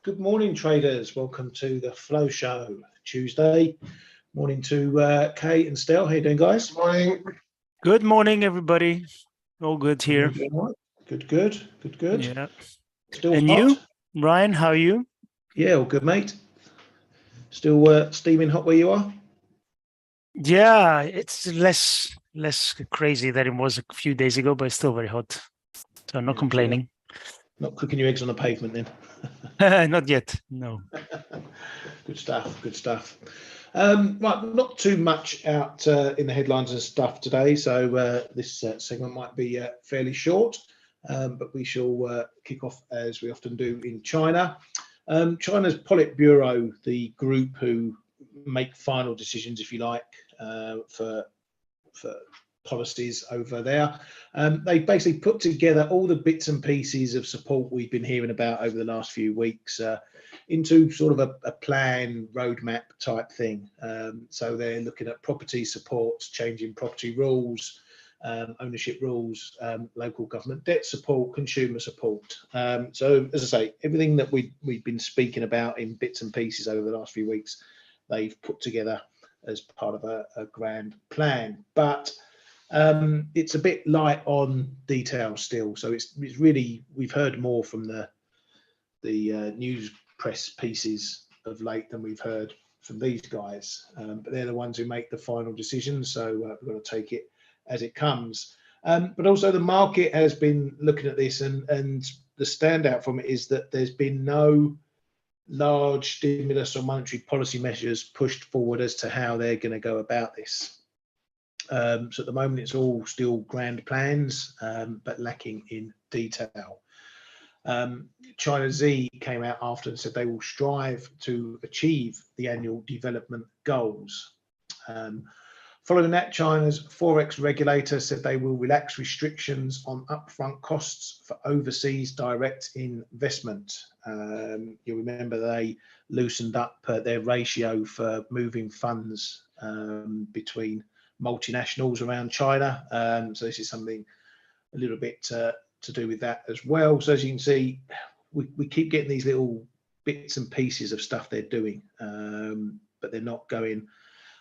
Good morning, traders. Welcome to the Flow Show, Tuesday. Morning to Kate and Stel. How you doing, guys? Morning. Good morning, everybody. All good here. Good. Yeah. Still and hot? You, Ryan, how are you? Yeah, all good, mate. Still steaming hot where you are? Yeah, it's less crazy than it was a few days ago, but it's still very hot. So I'm not complaining. Not cooking your eggs on the pavement then? Not yet, no. Good stuff. Right, not too much out in the headlines and stuff today, so this segment might be fairly short, but we shall kick off as we often do in China. China's Politburo, the group who make final decisions, if you like, for policies over there. They basically put together all the bits and pieces of support we've been hearing about over the last few weeks into sort of a plan roadmap type thing. So they're looking at property support, changing property rules, ownership rules, local government debt support, consumer support. So as I say, everything that we've been speaking about in bits and pieces over the last few weeks, they've put together as part of a grand plan. But it's a bit light on details still. So it's really, we've heard more from the news press pieces of late than we've heard from these guys. But they're the ones who make the final decisions. So we've got to take it as it comes. But also the market has been looking at this, and the standout from it is that there's been no large stimulus or monetary policy measures pushed forward as to how they're going to go about this. So at the moment, it's all still grand plans, but lacking in detail. China Z came out after and said they will strive to achieve the annual development goals. Following that, China's Forex regulator said they will relax restrictions on upfront costs for overseas direct investment. You'll remember they loosened up their ratio for moving funds between multinationals around China. So this is something a little bit to do with that as well. So as you can see, we keep getting these little bits and pieces of stuff they're doing, but they're not going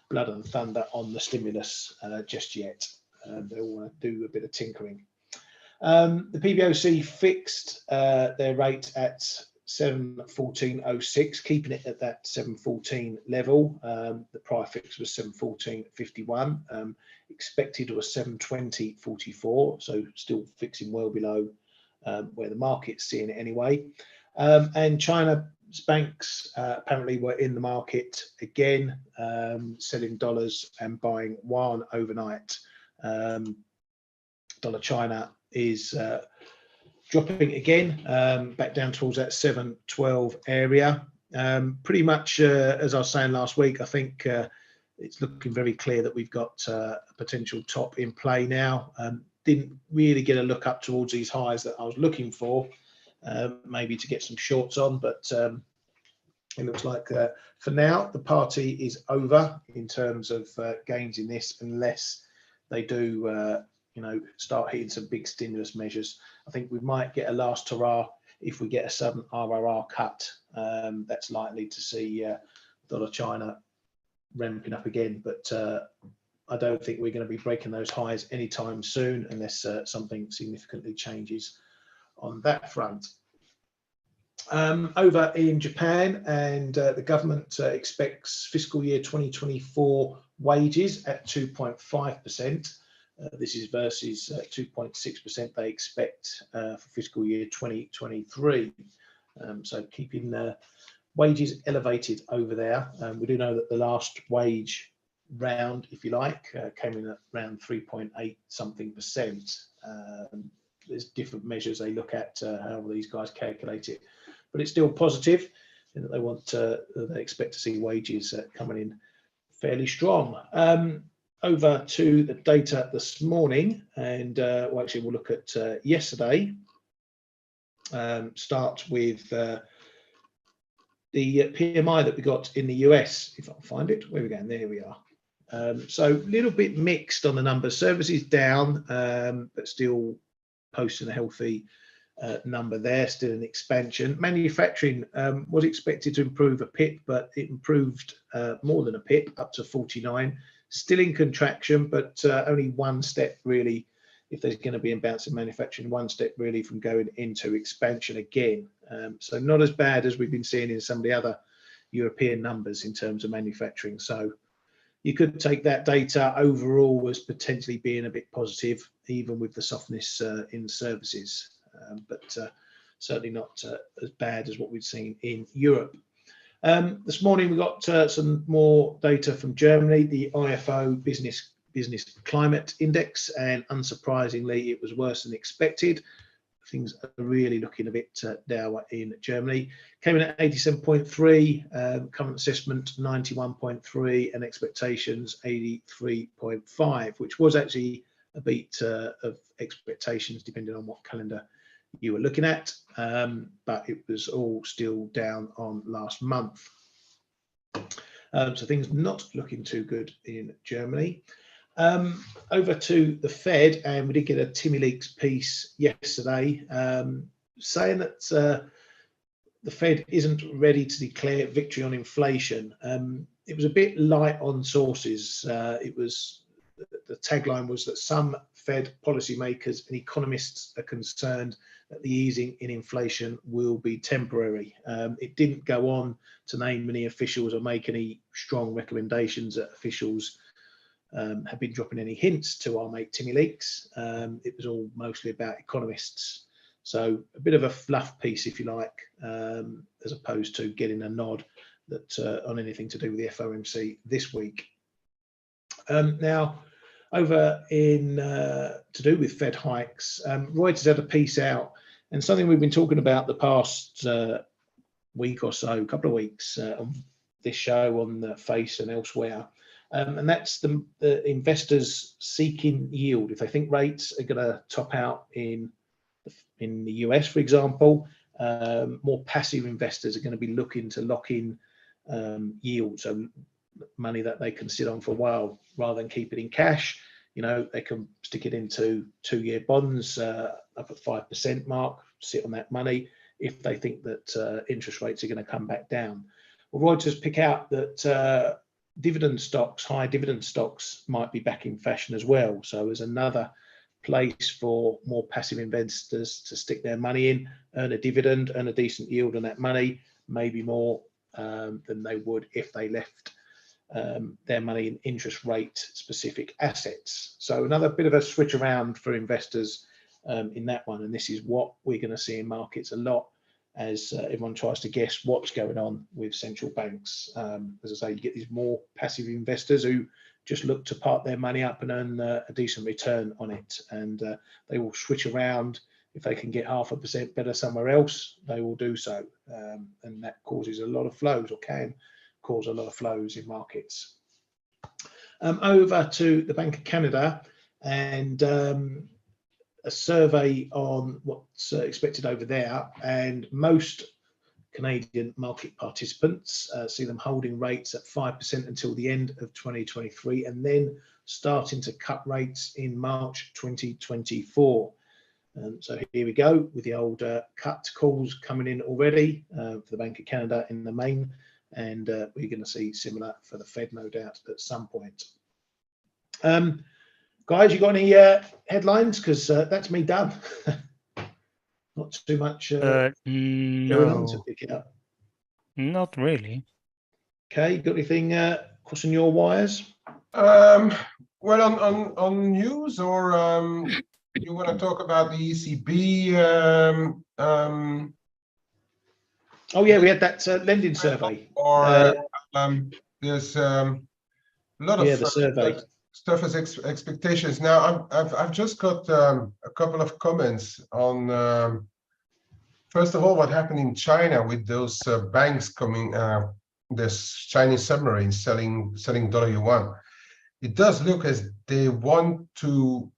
blood and thunder on the stimulus just yet. They all want to do a bit of tinkering. The PBOC fixed their rate at 7.1406, keeping it at that 7.14 level. The prior fix was 7.1451. Expected was 7.2044, so still fixing well below where the market's seeing it anyway. And China's banks apparently were in the market again, selling dollars and buying yuan overnight. Dollar China is dropping again, back down towards that 7.12 area. Pretty much as I was saying last week, I think it's looking very clear that we've got a potential top in play now. Didn't really get a look up towards these highs that I was looking for, maybe to get some shorts on, but it looks like for now the party is over in terms of gains in this, unless they do start hitting some big stimulus measures. I think we might get a last hurrah if we get a sudden RRR cut. That's likely to see dollar China ramping up again, but I don't think we're going to be breaking those highs anytime soon unless something significantly changes on that front. Over in Japan, and the government expects fiscal year 2024 wages at 2.5%. This is versus 2.6% they expect for fiscal year 2023. So keeping wages elevated over there. We do know that the last wage round, if you like, came in at around 3.8 something percent. There's different measures they look at, how these guys calculate it, but it's still positive in that they want they expect to see wages coming in fairly strong. Over to the data this morning, and well, actually we'll look at yesterday. Start with the PMI that we got in the US, if I can find it. Where are we going? There we are. So a little bit mixed on the numbers. Services down, but still posting a healthy number there, still in expansion. Manufacturing was expected to improve a pip, but it improved more than a pip, up to 49. Still in contraction, but only one step really, if there's going to be a bounce in manufacturing, one step really from going into expansion again. So not as bad as we've been seeing in some of the other European numbers in terms of manufacturing. So you could take that data overall as potentially being a bit positive, even with the softness in services, but certainly not as bad as what we've seen in Europe. This morning we got some more data from Germany, the IFO Business Climate Index, and unsurprisingly, it was worse than expected. Things are really looking a bit dour in Germany. Came in at 87.3, current assessment 91.3, and expectations 83.5, which was actually a beat of expectations depending on what calendar you were looking at, but it was all still down on last month. So things not looking too good in Germany. Over to the Fed, and we did get a FACE piece yesterday saying that the Fed isn't ready to declare victory on inflation. It was a bit light on sources. The tagline was that some Fed policymakers and economists are concerned that the easing in inflation will be temporary. It didn't go on to name any officials or make any strong recommendations that officials have been dropping any hints to our mate Timmy Leaks. It was all mostly about economists. So a bit of a fluff piece, if you like, as opposed to getting a nod that on anything to do with the FOMC this week. Now, over in to do with Fed hikes, Reuters had a piece out, and something we've been talking about the past week or so, couple of weeks on this show on the F.A.C.E and elsewhere. And that's the investors seeking yield. If they think rates are going to top out in the US, for example, more passive investors are going to be looking to lock in yield, so money that they can sit on for a while rather than keep it in cash. You know, they can stick it into 2-year bonds up at 5% mark, sit on that money if they think that interest rates are going to come back down. Well, Reuters pick out that dividend stocks, high dividend stocks, might be back in fashion as well. So there's another place for more passive investors to stick their money in, earn a dividend, earn a decent yield on that money, maybe more than they would if they left their money in interest rate specific assets. So another bit of a switch around for investors in that one. And this is what we're going to see in markets a lot as everyone tries to guess what's going on with central banks. As I say, you get these more passive investors who just look to park their money up and earn a decent return on it. And they will switch around. If they can get 0.5% better somewhere else, they will do so. And that causes a lot of flows, or can cause a lot of flows in markets. Over to the Bank of Canada, and a survey on what's expected over there, and most Canadian market participants see them holding rates at 5% until the end of 2023, and then starting to cut rates in March 2024. So here we go with the old cut calls coming in already for the Bank of Canada in the main, and we're going to see similar for the Fed, no doubt, at some point. Guys, you got any headlines? Because that's me done. Not too much going on to pick it up. Not really. Okay, got anything crossing your wires? Well, on news, or you want to talk about the ECB? Oh yeah, we had that lending survey. Or there's a lot of the survey stuff as expectations. Now, I've just got a couple of comments on. First of all, what happened in China with those banks coming, this Chinese submarines selling dollar yuan. It does look as they want to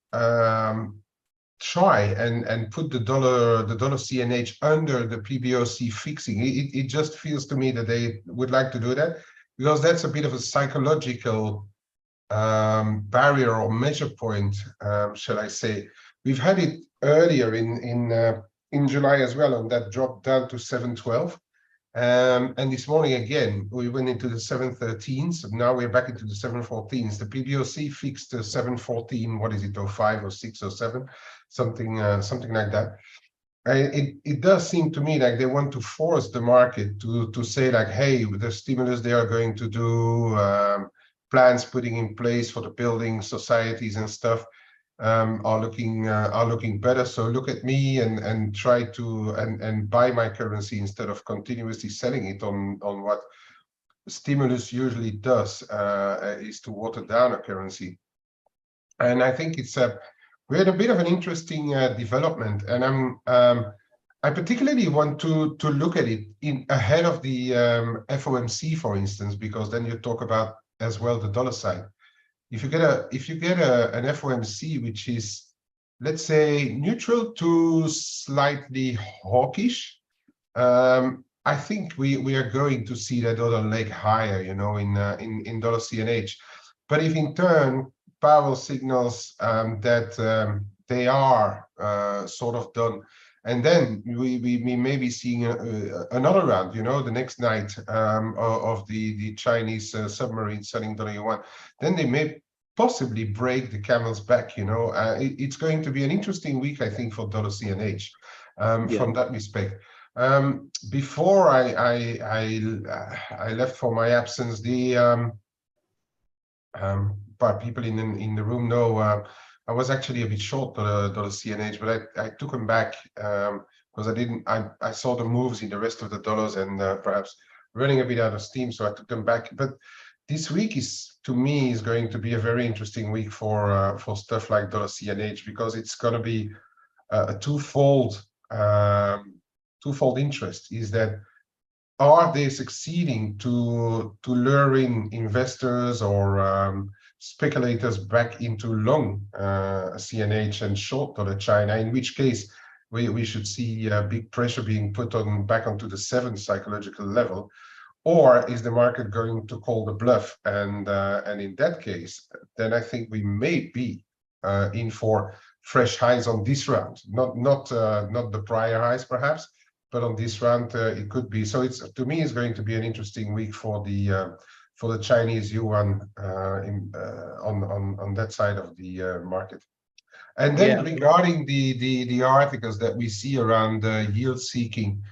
try and put the dollar CNH under the PBOC fixing. It just feels to me that they would like to do that, because that's a bit of a psychological barrier or measure point, shall I say. We've had it earlier in in July as well, and that dropped down to 712. And this morning again, we went into the 713s. Now we're back into the 714s. The PBOC fixed 714. What is it? 05 or 6 or 7, something like that. It does seem to me like they want to force the market to say like, hey, the stimulus they are going to do, plans putting in place for the building societies and stuff are looking better. So look at me and try to and buy my currency instead of continuously selling it on what stimulus usually does, is to water down a currency. And I think it's we had a bit of an interesting development, and I particularly want to look at it in ahead of the FOMC, for instance, because then you talk about as well the dollar side. If you get an FOMC which is, let's say, neutral to slightly hawkish, I think we are going to see that dollar leg higher, you know, in dollar CNH. But if in turn Powell signals that they are sort of done, and then we may be seeing another round, you know, the next night of the Chinese submarine selling dollar yuan, then they may possibly break the camel's back, you know. It's going to be an interesting week, I think, for dollar CNH from that respect. Before I left for my absence, the people in the room know I was actually a bit short dollar CNH, but I took them back because I saw the moves in the rest of the dollars and perhaps running a bit out of steam, so I took them back. But this week to me is going to be a very interesting week for stuff like dollar CNH, because it's going to be a twofold interest. Is that, are they succeeding to lure in investors or speculators back into long CNH and short dollar China, in which case we should see big pressure being put back onto the 7 psychological level? Or is the market going to call the bluff? And in that case, then I think we may be in for fresh highs on this round. Not the prior highs perhaps, but on this round it could be. So to me it's going to be an interesting week for the Chinese yuan on that side of the market. And then regarding the articles that we see around yield seeking,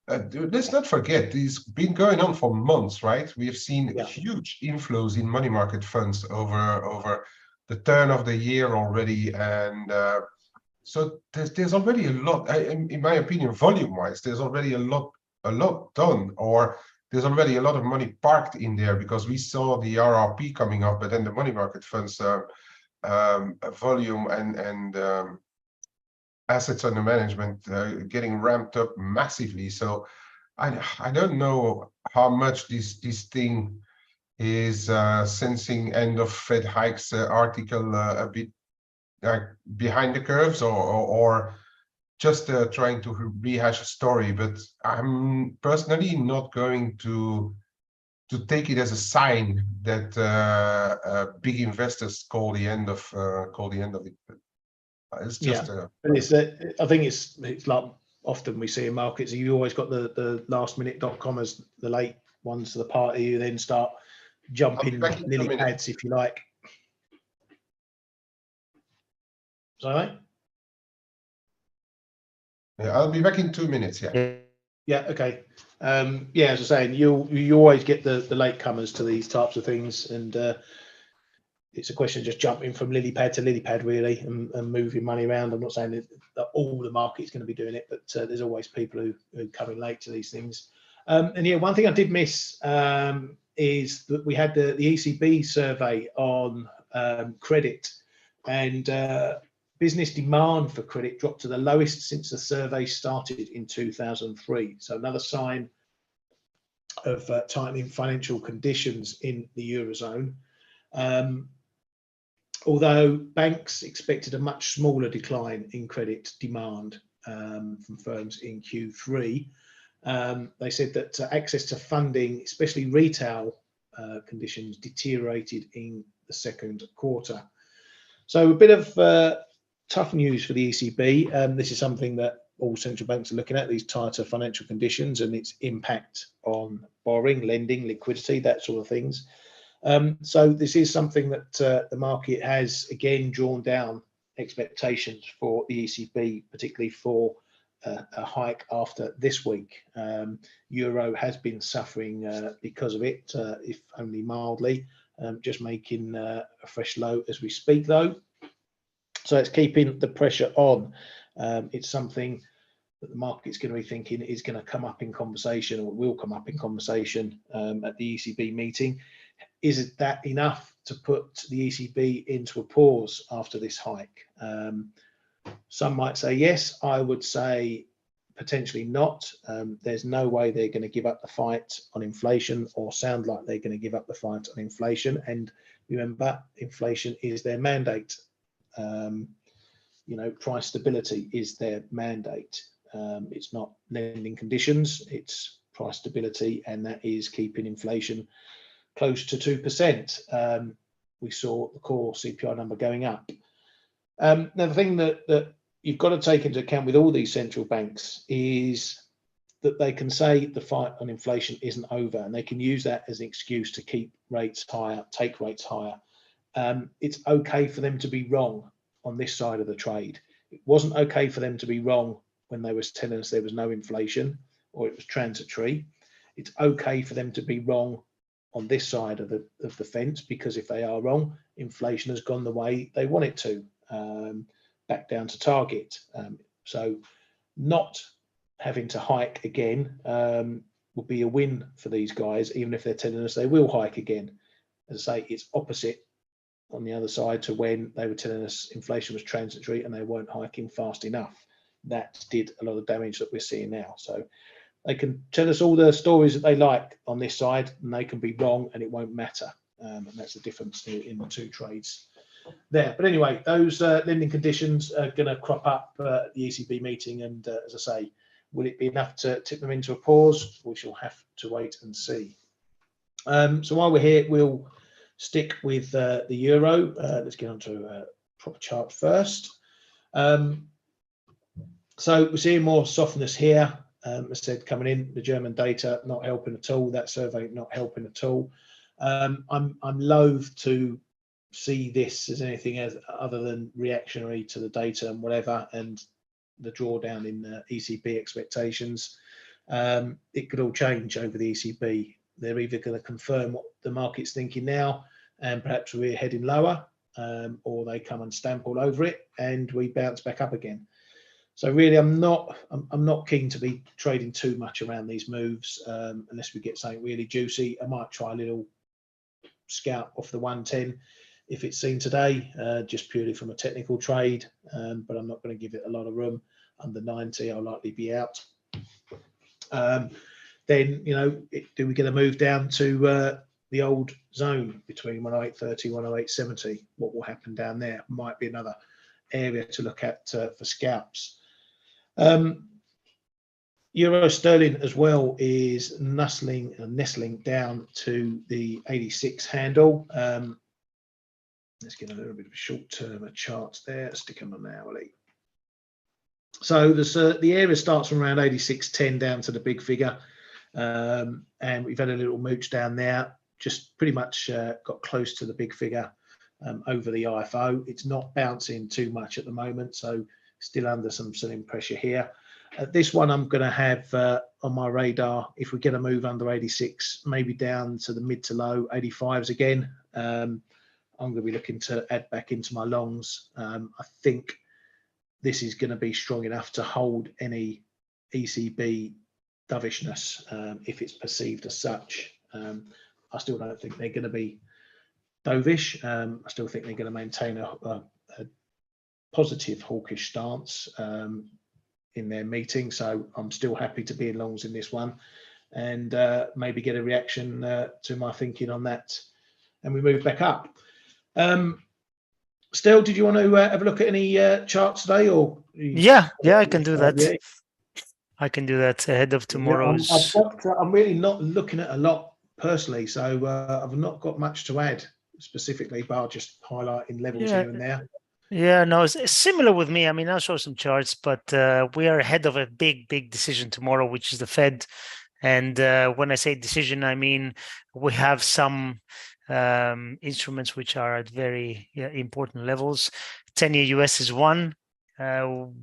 let's not forget, it's been going on for months, right? We have seen huge inflows in money market funds over the turn of the year already, and so there's already a lot. In my opinion, volume-wise, there's already a lot done, or there's already a lot of money parked in there, because we saw the RRP coming up, but then the money market funds volume and assets under management getting ramped up massively. So I don't know how much this thing is sensing end of Fed hikes article a bit behind the curves, or just trying to rehash a story. But I'm personally not going to take it as a sign that big investors call the end of it. It's just but I think it's like often we see in markets, you always got the last minute.com as the late ones to the party. You then start jumping lily pads, if you like. Is that right? Yeah, I'll be back in 2 minutes. Yeah. Okay. As I was saying, you always get the late comers to these types of things, and it's a question of just jumping from lily pad to lily pad, really, and moving money around. I'm not saying that all the market's going to be doing it, but there's always people who are coming late to these things. And one thing I did miss is that we had the ECB survey on credit, and business demand for credit dropped to the lowest since the survey started in 2003. So another sign of tightening financial conditions in the Eurozone. Although banks expected a much smaller decline in credit demand from firms in Q3, they said that access to funding, especially retail conditions, deteriorated in the second quarter. So a bit of tough news for the ECB. This is something that all central banks are looking at, these tighter financial conditions and its impact on borrowing, lending, liquidity, that sort of things. So this is something that the market has again drawn down expectations for the ECB, particularly for a hike after this week. Euro has been suffering because of it, if only mildly, just making a fresh low as we speak though. So it's keeping the pressure on. It's something that the market's going to be thinking is going to come up in conversation, or will come up in conversation at the ECB meeting. Is that enough to put the ECB into a pause after this hike? Some might say yes. I would say potentially not. There's no way they're going to give up the fight on inflation, or sound like they're going to give up the fight on inflation. And remember, inflation is their mandate. You know, price stability is their mandate. It's not lending conditions, it's price stability, and that is keeping inflation close to 2%. We saw the core CPI number going up. Now, the thing that you've got to take into account with all these central banks is that they can say the fight on inflation isn't over, and they can use that as an excuse to keep rates higher, take rates higher. It's okay for them to be wrong on this side of the trade. It wasn't okay for them to be wrong when they were telling us there was no inflation or it was transitory. It's okay for them to be wrong on this side of the fence, because if they are wrong, inflation has gone the way they want it to, back down to target. So not having to hike again would be a win for these guys, even if they're telling us they will hike again. As I say, it's opposite on the other side to when they were telling us inflation was transitory and they weren't hiking fast enough. That did a lot of damage that we're seeing now. So they can tell us all the stories that they like on this side, and they can be wrong and it won't matter. And that's the difference in the two trades there. But anyway, those lending conditions are going to crop up at the ECB meeting. And as I say, will it be enough to tip them into a pause? We shall have to wait and see. So while we're here, we'll stick with the euro. Let's get onto a proper chart first. So we're seeing more softness here. As I said, coming in, the German data not helping at all. That survey not helping at all. I'm loath to see this as anything other than reactionary to the data and whatever, and the drawdown in ECB expectations. It could all change over the ECB. They're either going to confirm what the market's thinking now, and perhaps we're heading lower, or they come and stamp all over it and we bounce back up again. So really, I'm not keen to be trading too much around these moves unless we get something really juicy. I might try a little scout off the 110 if it's seen today, just purely from a technical trade, but I'm not going to give it a lot of room. Under 90, I'll likely be out. Then, you know, do we get a move down to the old zone between 108.30, 108.70? What will happen down there might be another area to look at for scalps. Euro sterling as well is nestling down to the 86 handle. Let's get a little bit of a short-term chart there. Stick them on hourly. So the area starts from around 86.10 down to the big figure, and we've had a little mooch down there. Just pretty much got close to the big figure over the IFO. It's not bouncing too much at the moment, so still under some selling pressure here. This one I'm going to have on my radar. If we get a move under 86, maybe down to the mid to low 85s again, I'm going to be looking to add back into my longs. I think this is going to be strong enough to hold any ECB dovishness if it's perceived as such. I still don't think they're going to be dovish. I still think they're going to maintain a positive hawkish stance in their meeting. So I'm still happy to be in longs in this one, and maybe get a reaction to my thinking on that, and we move back up. Still, did you want to have a look at any charts today, or? Yeah, I can do that. Yeah. I can do that ahead of tomorrow's. I'm really not looking at a lot personally, so I've not got much to add specifically, but just highlighting levels here and there. Yeah, no, it's similar with me. I mean, I'll show some charts, but we are ahead of a big decision tomorrow, which is the Fed. And when I say decision, I mean we have some instruments which are at very important levels. 10-year US is one.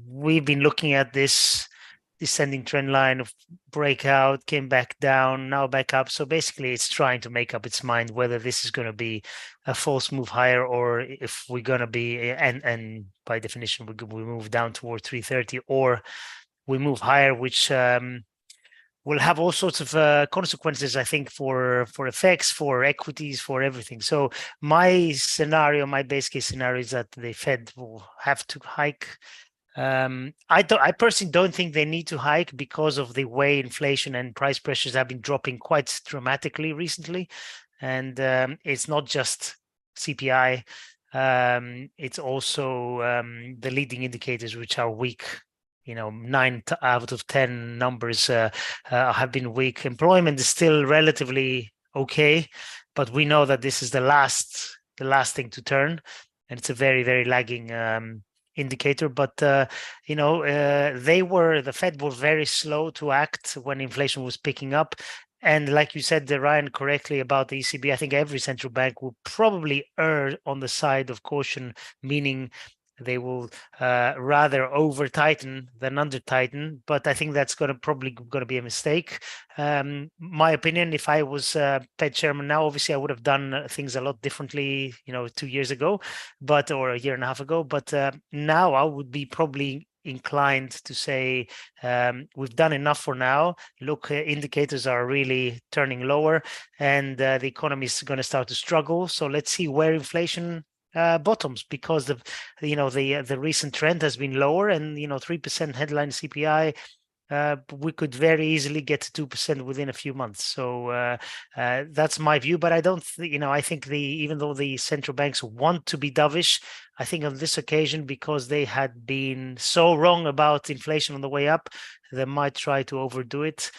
We've been looking at this descending trend line of breakout, came back down, now back up. So basically, it's trying to make up its mind whether this is going to be a false move higher or if we're going to be, and by definition, we move down toward 330 or we move higher, which will have all sorts of consequences, I think, for FX, for equities, for everything. So my scenario, my base case scenario is that the Fed will have to hike. I personally don't think they need to hike because of the way inflation and price pressures have been dropping quite dramatically recently. And it's not just CPI, it's also the leading indicators, which are weak. 9 out of 10 numbers have been weak. Employment is still relatively okay, but we know that this is the last thing to turn, and it's a very lagging indicator. But the Fed were very slow to act when inflation was picking up. And like you said, Ryan, correctly about the ECB, I think every central bank will probably err on the side of caution, meaning they will rather over tighten than under tighten, but I think that's probably going to be a mistake. My opinion, if I was Fed chairman now, obviously I would have done things a lot differently, 2 years ago, or a year and a half ago. But now I would be probably inclined to say we've done enough for now. Look, indicators are really turning lower, and the economy is going to start to struggle. So let's see where inflation bottoms, because the recent trend has been lower, and 3% headline CPI. We could very easily get to 2% within a few months. So that's my view. But I don't, I think even though the central banks want to be dovish, I think on this occasion, because they had been so wrong about inflation on the way up, they might try to overdo it.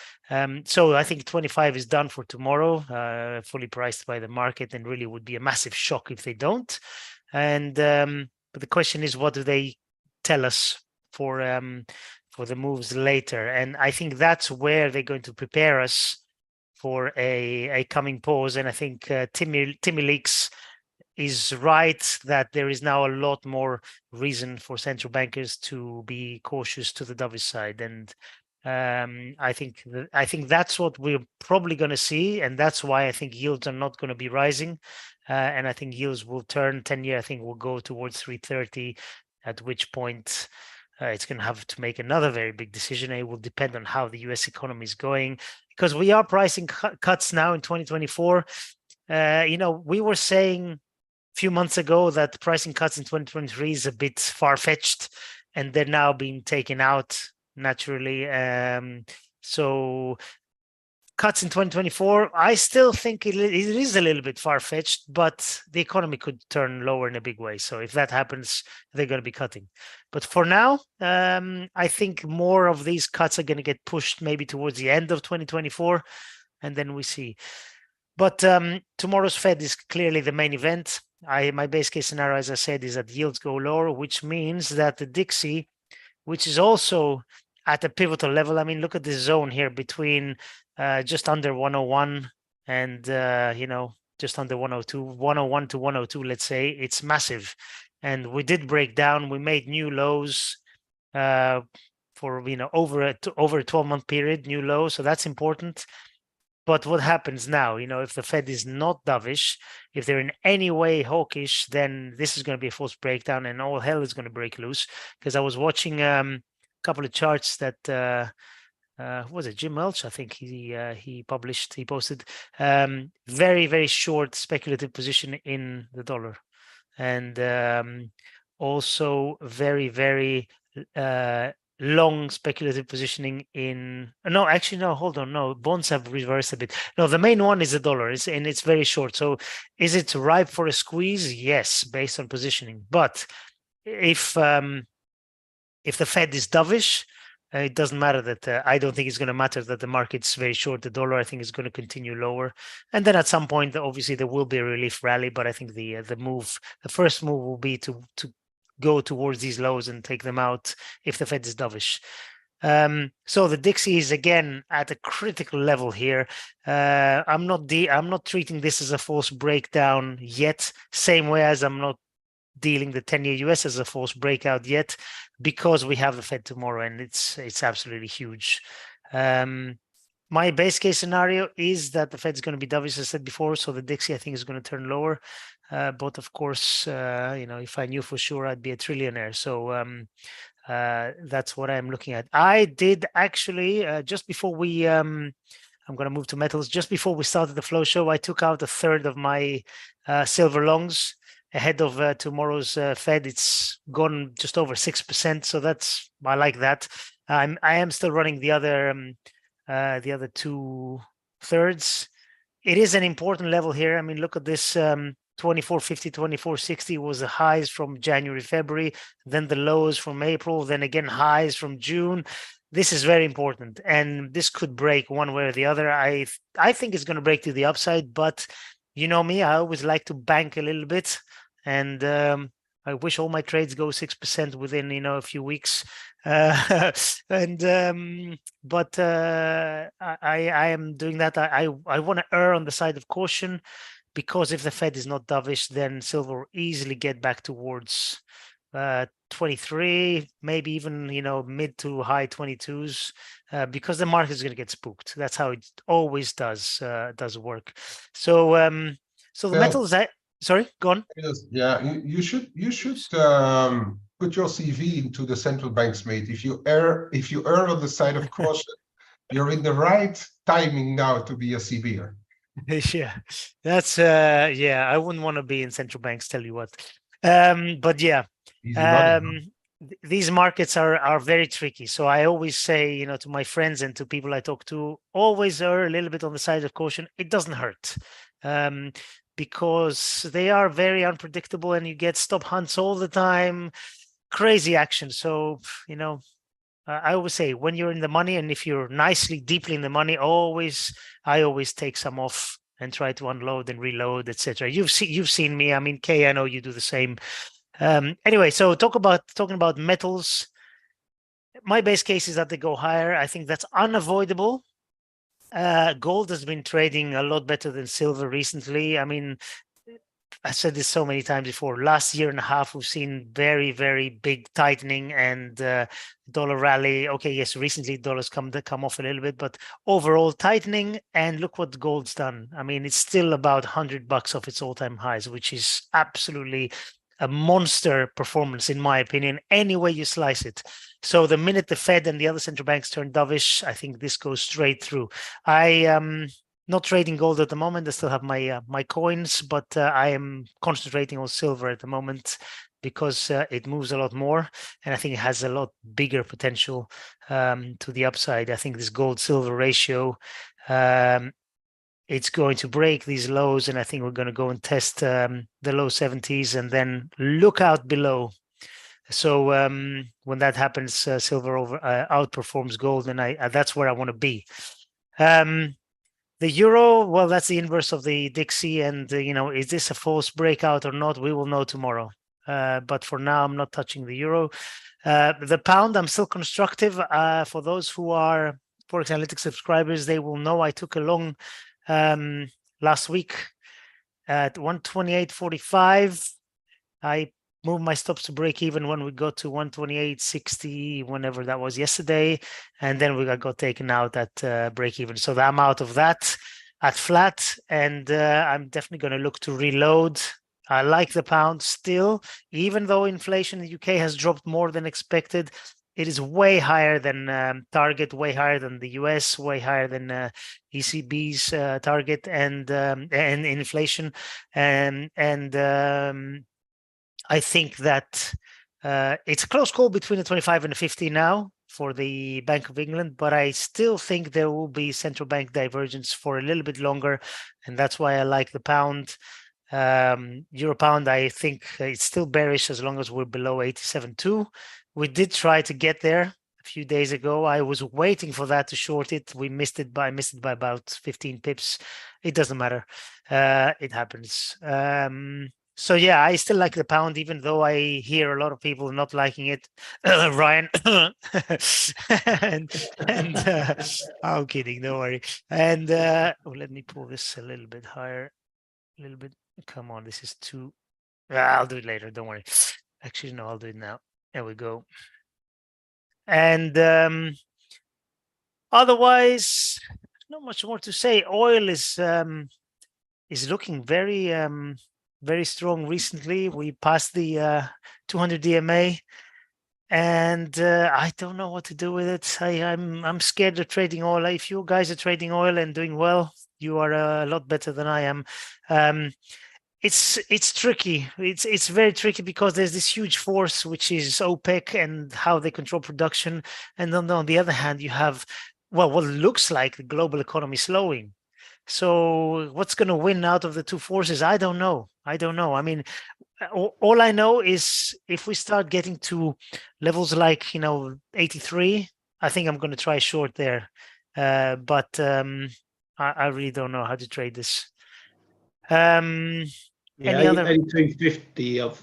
So I think 25 is done for tomorrow, fully priced by the market, and really would be a massive shock if they don't. And but the question is, what do they tell us for the moves later? And I think that's where they're going to prepare us for a coming pause. And I think Timmy Leaks is right that there is now a lot more reason for central bankers to be cautious to the dovish side. And I think that's what we're probably going to see, and that's why I think yields are not going to be rising, and I think yields will turn 10-year. I think will go towards 330, at which point it's going to have to make another very big decision. It will depend on how the U.S. economy is going, because we are pricing cuts now in 2024. We were saying a few months ago that pricing cuts in 2023 is a bit far-fetched, and they're now being taken out naturally. So cuts in 2024, I still think it is a little bit far-fetched, but the economy could turn lower in a big way. So if that happens, they're going to be cutting. But for now, I think more of these cuts are going to get pushed maybe towards the end of 2024, and then we see. But tomorrow's Fed is clearly the main event. My base case scenario, as I said, is that yields go lower, which means that the Dixie, which is also at a pivotal level. I mean, look at this zone here between just under 101 and, just under 102, 101 to 102, let's say. It's massive. And we did break down. We made new lows for, over a 12-month period, new lows. So that's important. But what happens now? If the Fed is not dovish, if they're in any way hawkish, then this is going to be a false breakdown, and all hell is going to break loose. Because I was watching a couple of charts that was it Jim Welch? I think he posted very short speculative position in the dollar, and also very long speculative positioning in hold on, no, bonds have reversed a bit. No, the main one is the dollar, and it's very short. So is it ripe for a squeeze? Yes, based on positioning. But if the Fed is dovish, it doesn't matter that I don't think it's going to matter that the market's very short the dollar. I think it's going to continue lower, and then at some point, obviously, there will be a relief rally. But I think the first move will be to go towards these lows and take them out if the Fed is dovish. So the Dixie is again at a critical level here. I'm not treating this as a false breakdown yet, same way as I'm not dealing the 10-year US as a false breakout yet, because we have the Fed tomorrow and it's absolutely huge. My base case scenario is that the Fed's going to be dovish, as I said before, so the Dixie I think is going to turn lower. But of course, if I knew for sure, I'd be a trillionaire. So that's what I'm looking at. I did actually just before we I'm going to move to metals. Just before we started the flow show, I took out a third of my silver longs ahead of tomorrow's Fed. It's gone just over 6%, so I like that. I am still running the other 2/3. It is an important level here. I mean, look at this. 2450, 2460 was the highs from January, February, then the lows from April, then again highs from June. This is very important, and this could break one way or the other. I think it's going to break to the upside, but you know me, I always like to bank a little bit, and I wish all my trades go 6% within a few weeks. But I am doing that. I want to err on the side of caution, because if the Fed is not dovish, then silver will easily get back towards 23, maybe even mid to high 22s, because the market is going to get spooked. That's how it always does work. So the metals. Sorry, go on. Yeah, you should put your CV into the central banks, mate. If you err on the side of caution, you're in the right timing now to be a CBer. Yeah, that's I wouldn't want to be in central banks, tell you what. But yeah, these markets are very tricky. So I always say, to my friends and to people I talk to, always err a little bit on the side of caution. It doesn't hurt, because they are very unpredictable, and you get stop hunts all the time, crazy action. So I always say, when you're in the money, and if you're nicely deeply in the money, I always take some off and try to unload and reload, etc. You've seen me. I mean, Kay, I know you do the same. Anyway, so talking about metals, my base case is that they go higher. I think that's unavoidable. Gold has been trading a lot better than silver recently. I mean, I said this so many times before. Last year and a half, we've seen very, very big tightening and dollar rally. Okay, yes, recently dollars come off a little bit, but overall tightening. And look what gold's done. I mean, it's still about $100 off its all-time highs, which is absolutely a monster performance, in my opinion, any way you slice it. So the minute the Fed and the other central banks turn dovish, I think this goes straight through. I not trading gold at the moment. I still have my coins, but I am concentrating on silver at the moment, because it moves a lot more, and I think it has a lot bigger potential to the upside. I think this gold-silver ratio, it's going to break these lows, and I think we're going to go and test the low 70s and then look out below. So when that happens, silver outperforms gold, and that's where I want to be. The euro, well, that's the inverse of the Dixie, and is this a false breakout or not? We will know tomorrow. But for now, I'm not touching the euro. The pound, I'm still constructive. For those who are ForexAnalytix subscribers, they will know I took a long last week at 128.45. I moved my stops to break even when we got to 128.60, whenever that was yesterday, and then we got taken out at break even. So I'm out of that at flat, and I'm definitely going to look to reload. I like the pound still, even though inflation in the UK has dropped more than expected. It is way higher than target, way higher than the US, way higher than ECB's target and inflation, and I think that it's a close call between the 25 and the 50 now for the Bank of England, but I still think there will be central bank divergence for a little bit longer, and that's why I like the pound. Euro pound, I think it's still bearish as long as we're below 87.2. We did try to get there a few days ago. I was waiting for that to short it. We missed it by about 15 pips. It doesn't matter. It happens. So yeah, I still like the pound, even though I hear a lot of people not liking it. Ryan, and I'm kidding, don't worry. And let me pull this a little bit higher, a little bit. Come on, this is too. I'll do it later. Don't worry. Actually, no, I'll do it now. There we go. And otherwise, not much more to say. Oil is looking very strong recently. We passed the 200 DMA, and I don't know what to do with it. I'm scared of trading oil. If you guys are trading oil and doing well, you are a lot better than I am. It's tricky. It's very tricky because there's this huge force which is OPEC and how they control production, and on the other hand, you have what looks like the global economy slowing. So what's going to win out of the two forces? I don't know. I mean, all I know is if we start getting to levels like 83, I think I'm going to try short there. But I really don't know how to trade this. Yeah, Any other 82.50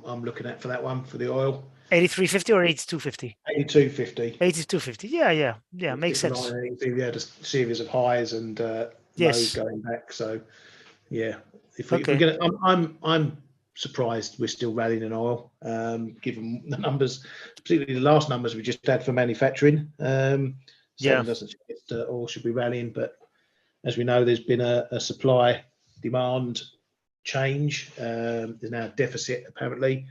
I'm looking at for that one for the oil. 83.50 or 82.50? 82.50. 82.50. Yeah, makes Keep an sense. eye on it. We had a series of highs and Yes. lows going back. So yeah, if we're Okay. gonna, I'm surprised we're still rallying in oil, given the numbers, particularly the last numbers we just had for manufacturing. Certainly doesn't suggest oil should be rallying, but as we know, there's been a supply demand change. There's now a deficit apparently,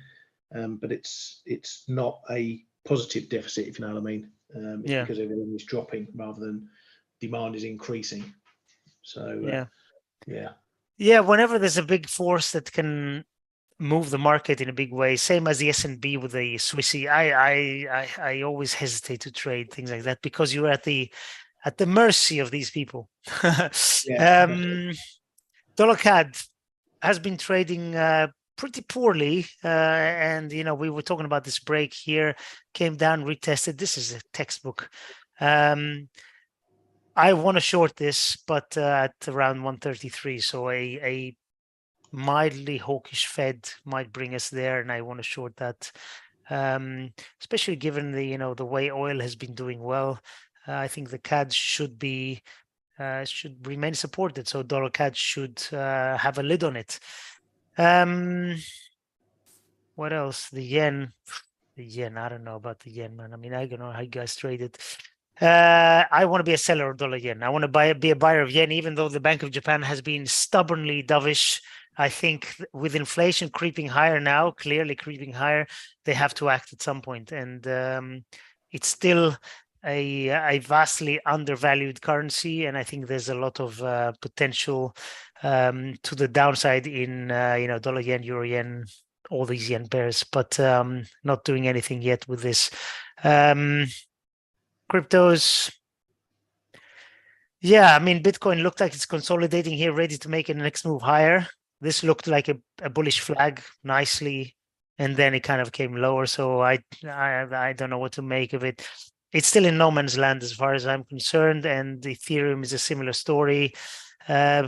but it's not a positive deficit, if you know what I mean. It's Yeah. because everything is dropping rather than demand is increasing. So Yeah, whenever there's a big force that can move the market in a big way, same as the S&P with the Swissy, I always hesitate to trade things like that because you're at the mercy of these people. Dollar CAD has been trading pretty poorly, and we were talking about this break here, came down, retested. This is a textbook. I want to short this, but at around 133. So a mildly hawkish Fed might bring us there, and I want to short that. Especially given the way oil has been doing well. I think the CAD should remain supported. So dollar CAD should have a lid on it. What else? The yen. I don't know about the yen, man. I mean, I don't know how you guys trade it. I want to be a seller of dollar yen. I want to be a buyer of yen, even though the Bank of Japan has been stubbornly dovish. I think with inflation creeping higher now, clearly creeping higher, they have to act at some point. And it's still a vastly undervalued currency, and I think there's a lot of potential to the downside in dollar yen, euro yen, all these yen pairs, but not doing anything yet with this. Cryptos, yeah, I mean, Bitcoin looked like it's consolidating here, ready to make a next move higher. This looked like a bullish flag nicely, and then it kind of came lower. So I don't know what to make of it. It's still in no man's land as far as I'm concerned, and Ethereum is a similar story. I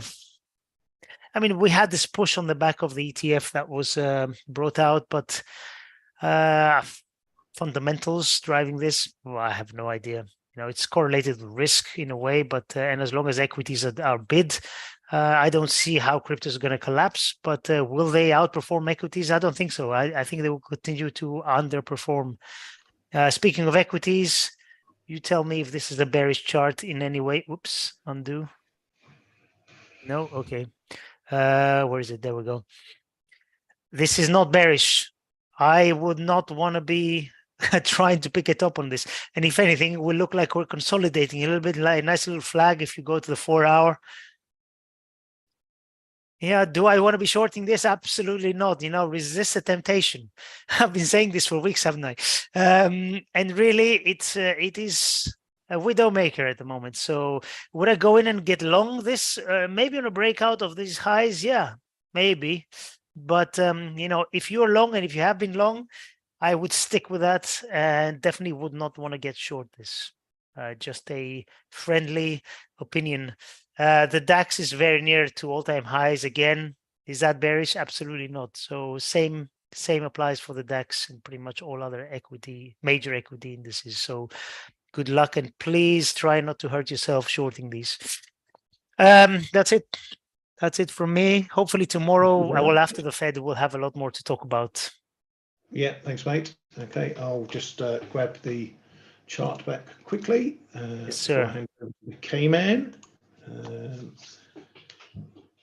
mean, we had this push on the back of the ETF that was brought out, but fundamentals driving this, well, I have no idea. It's correlated with risk in a way, but and as long as equities are bid, I don't see how crypto is going to collapse. But will they outperform equities? I don't think so. I think they will continue to underperform. Speaking of equities, you tell me if this is a bearish chart in any way. Whoops, undo. No, okay. Where is it? There we go. This is not bearish. I would not want to be trying to pick it up on this. And if anything, it will look like we're consolidating a little bit, like a nice little flag if you go to the 4-hour. Yeah, do I want to be shorting this? Absolutely not. Resist the temptation. I've been saying this for weeks, haven't I? And really, it is a widow maker at the moment. So would I go in and get long this? Maybe on a breakout of these highs? Yeah, maybe. But if you're long and if you have been long, I would stick with that and definitely would not want to get short this. Just a friendly opinion. The DAX is very near to all-time highs again. Is that bearish? Absolutely not. So same applies for the DAX and pretty much all other major equity indices. So good luck, and please try not to hurt yourself shorting these. That's it. That's it from me. Hopefully tomorrow, after the Fed, we'll have a lot more to talk about. Yeah, thanks, mate. Okay, I'll just grab the chart back quickly. Yes, sir. Before I hand over to the K-Man.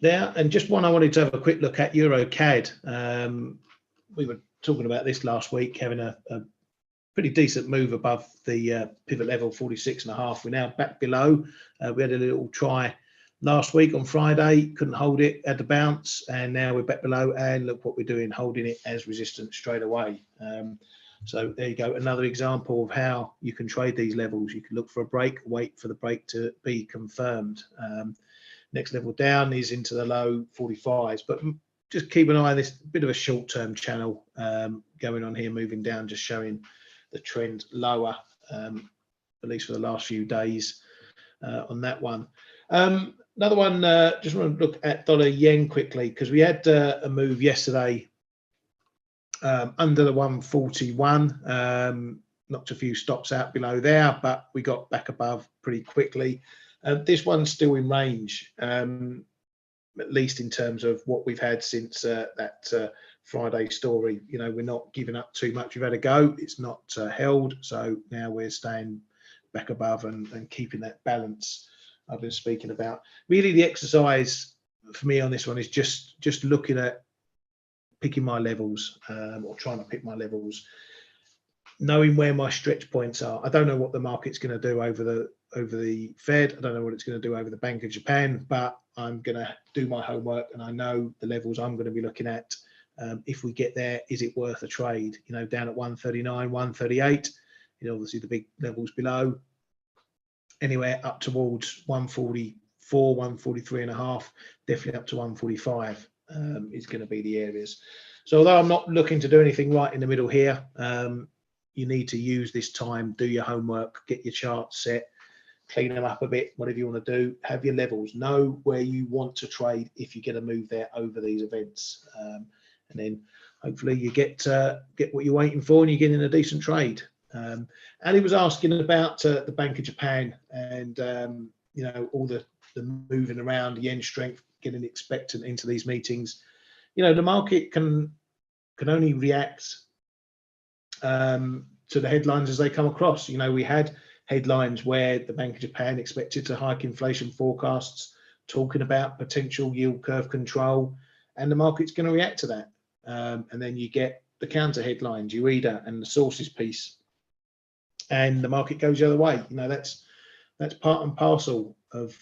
There, and just one I wanted to have a quick look at, Euro CAD. We were talking about this last week, having a pretty decent move above the pivot level 46.5. We're now back below. We had a little try last week on Friday, couldn't hold it, had the bounce, and now we're back below, and look what we're doing, holding it as resistance straight away. So there you go, another example of how you can trade these levels. You can look for a break, wait for the break to be confirmed. Next level down is into the low 45s, but just keep an eye on this bit of a short-term channel going on here, moving down, just showing the trend lower, at least for the last few days on that one. Another one, just want to look at dollar yen quickly, because we had a move yesterday under the 141, knocked a few stops out below there, but we got back above pretty quickly. This one's still in range, at least in terms of what we've had since that Friday story. You know, we're not giving up too much. We've had a go. It's not held. So now we're staying back above and keeping that balance I've been speaking about. Really, the exercise for me on this one is just looking at picking my levels, or trying to pick my levels, knowing where my stretch points are. I don't know what the market's going to do over the Fed. I don't know what it's going to do over the Bank of Japan, but I'm going to do my homework, and I know the levels I'm going to be looking at. If we get there, is it worth a trade? You know, down at 139, 138, you know, obviously the big levels below, anywhere up towards 144, 143.5, definitely up to 145 is going to be the areas. So although I'm not looking to do anything right in the middle here, you need to use this time, do your homework, get your charts set, clean them up a bit, whatever you want to do, have your levels, know where you want to trade if you get a move there over these events, and then hopefully you get what you're waiting for and you get in a decent trade. Ali was asking about the Bank of Japan and you know, all the moving around, yen strength, getting expectant into these meetings. You know, the market can only react to the headlines as they come across. You know, we had headlines where the Bank of Japan expected to hike inflation forecasts, talking about potential yield curve control, and the market's going to react to that. And then you get the counter headlines, you read that, and the sources piece, and the market goes the other way. You know, that's part and parcel of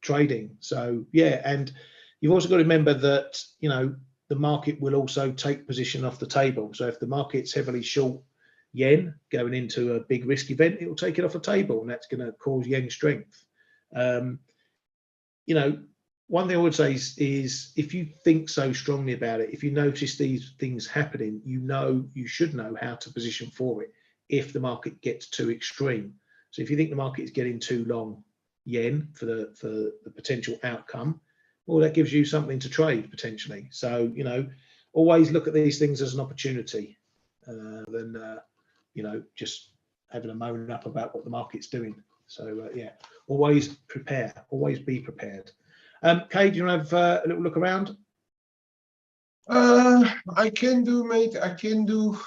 trading. So yeah, and you've also got to remember that, you know, the market will also take position off the table. So if the market's heavily short yen going into a big risk event, it will take it off the table, and that's going to cause yen strength. You know, one thing I would say is if you think so strongly about it, if you notice these things happening, you should know how to position for it if the market gets too extreme. So if you think the market is getting too long yen for the potential outcome, well, that gives you something to trade potentially. So, you know, always look at these things as an opportunity than you know, just having a moan up about what the market's doing. So yeah, always prepare, always be prepared. Kay, do you want to have a little look around? I can do, mate. I can do.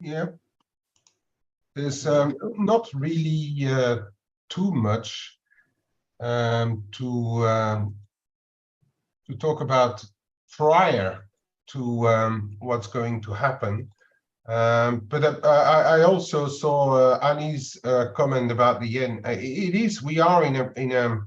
Yeah, there's not really too much to talk about prior to what's going to happen. But I also saw Annie's comment about the yen. It is, we are in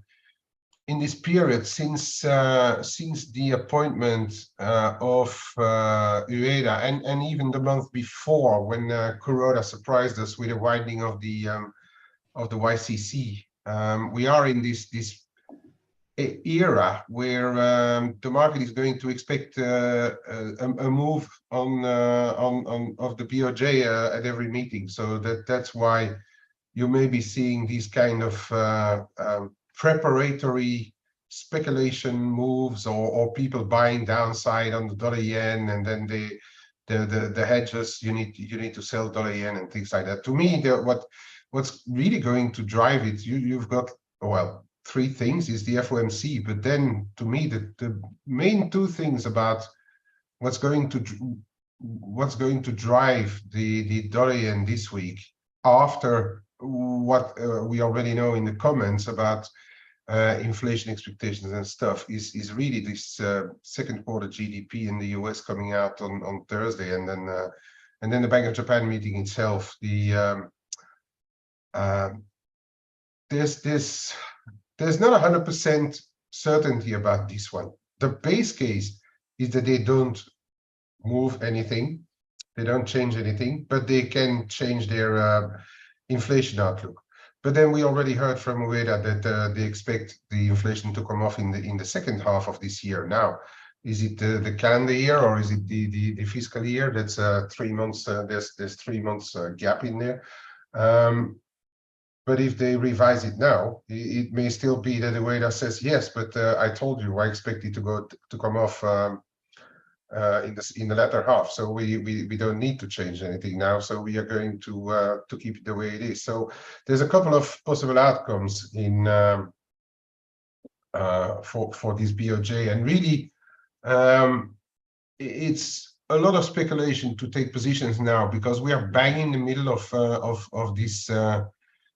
this period since the appointment of Ueda, and even the month before when Kuroda surprised us with a widening of the YCC. We are in this era where the market is going to expect a move of the BOJ at every meeting. So that's why you may be seeing these kind of preparatory speculation moves or people buying downside on the dollar yen, and then the hedges, you need to sell dollar yen and things like that. To me, what's really going to drive it, you've got, well, three things is the FOMC, but then to me the main two things about what's going to drive the dollar yen this week, after what we already know in the comments about inflation expectations and stuff, is really this second quarter GDP in the US coming out on Thursday, and then the Bank of Japan meeting itself. There's not 100% certainty about this one. The base case is that they don't move anything, they don't change anything, but they can change their inflation outlook. But then we already heard from Ueda that they expect the inflation to come off in the second half of this year. Now, is it the calendar year or is it the fiscal year? That's 3 months. There's 3 months gap in there. But if they revise it now, it may still be that Ueda says yes, but I told you I expect it to come off in the latter half, so we don't need to change anything now, so we are going to keep it the way it is. So there's a couple of possible outcomes in for this BOJ, and really it's a lot of speculation to take positions now, because we are bang in the middle of this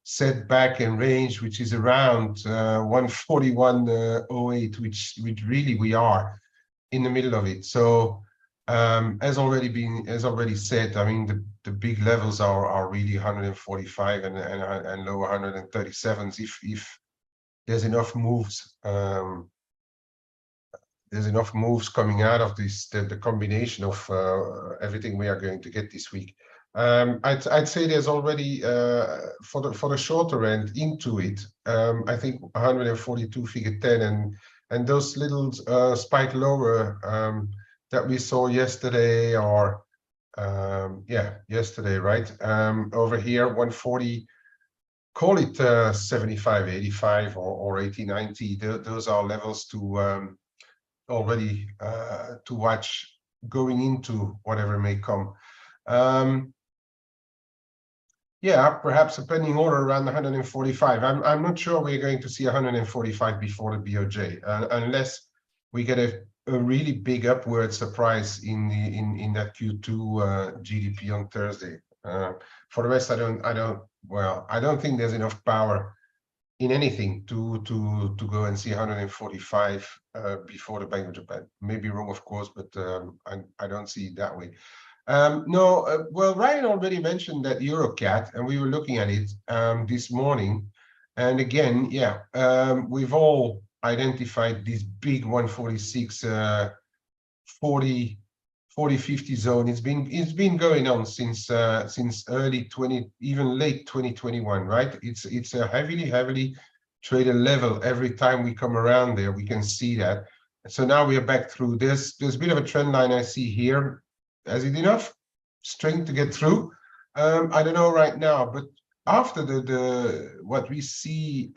setback and range, which is around 141.08, which really we are in the middle of it. So as already said, I mean, the big levels are really 145 and lower 137s if there's enough moves. There's enough moves coming out of this, the combination of everything we are going to get this week. I'd say there's already for the shorter end into it. I think 142 figure 10 and those little spike lower that we saw yesterday, or yesterday, right? Over here, 140, call it 75, 85 or 80, 90. Those are levels to already to watch going into whatever may come. Yeah, perhaps a pending order around 145. I'm not sure we're going to see 145 before the BOJ, unless we get a really big upward surprise in that Q2 GDP on Thursday. For the rest, I don't think there's enough power in anything to go and see 145 before the Bank of Japan. Maybe wrong, of course, but I don't see it that way. Well, Ryan already mentioned that EuroCat, and we were looking at it this morning. And again, we've all identified this big 146, 40, 50 zone. It's been going on since early 20, even late 2021, right? It's a heavily traded level. Every time we come around there, we can see that. So now we are back through. There's a bit of a trend line I see here. Is it enough strength to get through? I don't know right now, but after the what we see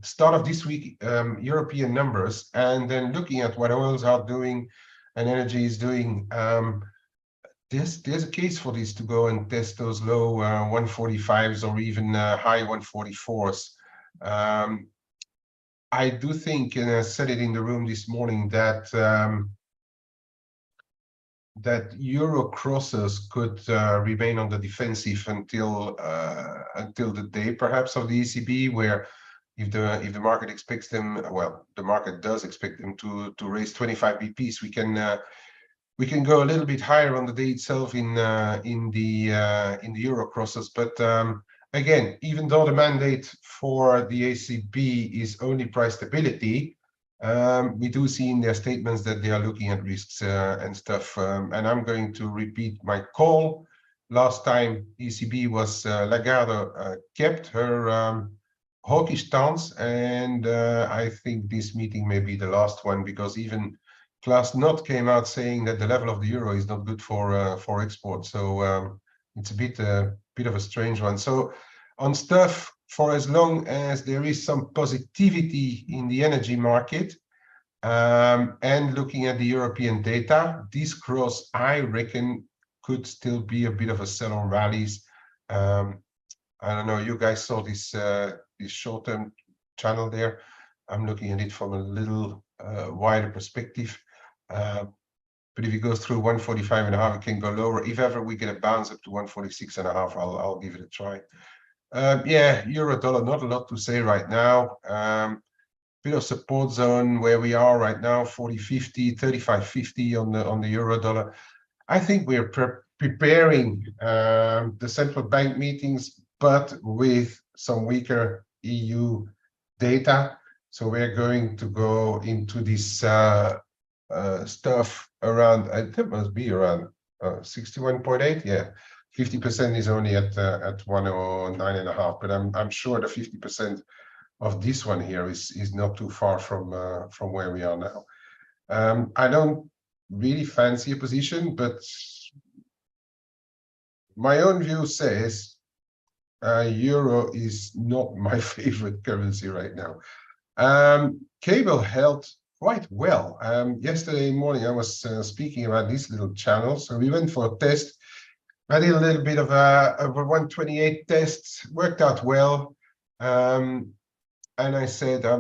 start of this week, European numbers, and then looking at what oils are doing and energy is doing, there's a case for this to go and test those low 145s or even high 144s. I do think, and I said it in the room this morning, that that euro crosses could remain on the defensive until the day perhaps of the ECB, where if the market expects them, well, the market does expect them to raise 25 bps, we can go a little bit higher on the day itself in the euro crosses. But again, even though the mandate for the ECB is only price stability, we do see in their statements that they are looking at risks and stuff. And I'm going to repeat my call. Last time ECB was Lagarde kept her hawkish stance, and I think this meeting may be the last one, because even Klaas Knot came out saying that the level of the euro is not good for export. So it's a bit of a strange one. So on stuff for as long as there is some positivity in the energy market, and looking at the European data, this cross, I reckon, could still be a bit of a sell on rallies. I don't know, you guys saw this this short-term channel there. I'm looking at it from a little wider perspective. But if it goes through 145.5, it can go lower. If ever we get a bounce up to 146.5, I'll give it a try. Yeah, euro dollar, not a lot to say right now. Bit of support zone where we are right now, 40.50, 35.50 on the euro dollar. I think we're preparing the central bank meetings, but with some weaker EU data. So we're going to go into this stuff around, I think it must be around 61.8. Yeah, 50% is only at 109.5, but I'm sure the 50% of this one here is not too far from where we are now. I don't really fancy a position, but my own view says euro is not my favorite currency right now. Cable held quite well. Yesterday morning I was speaking about this little channel, so we went for a test. I did a little bit of a 128 test, worked out well. And I said, I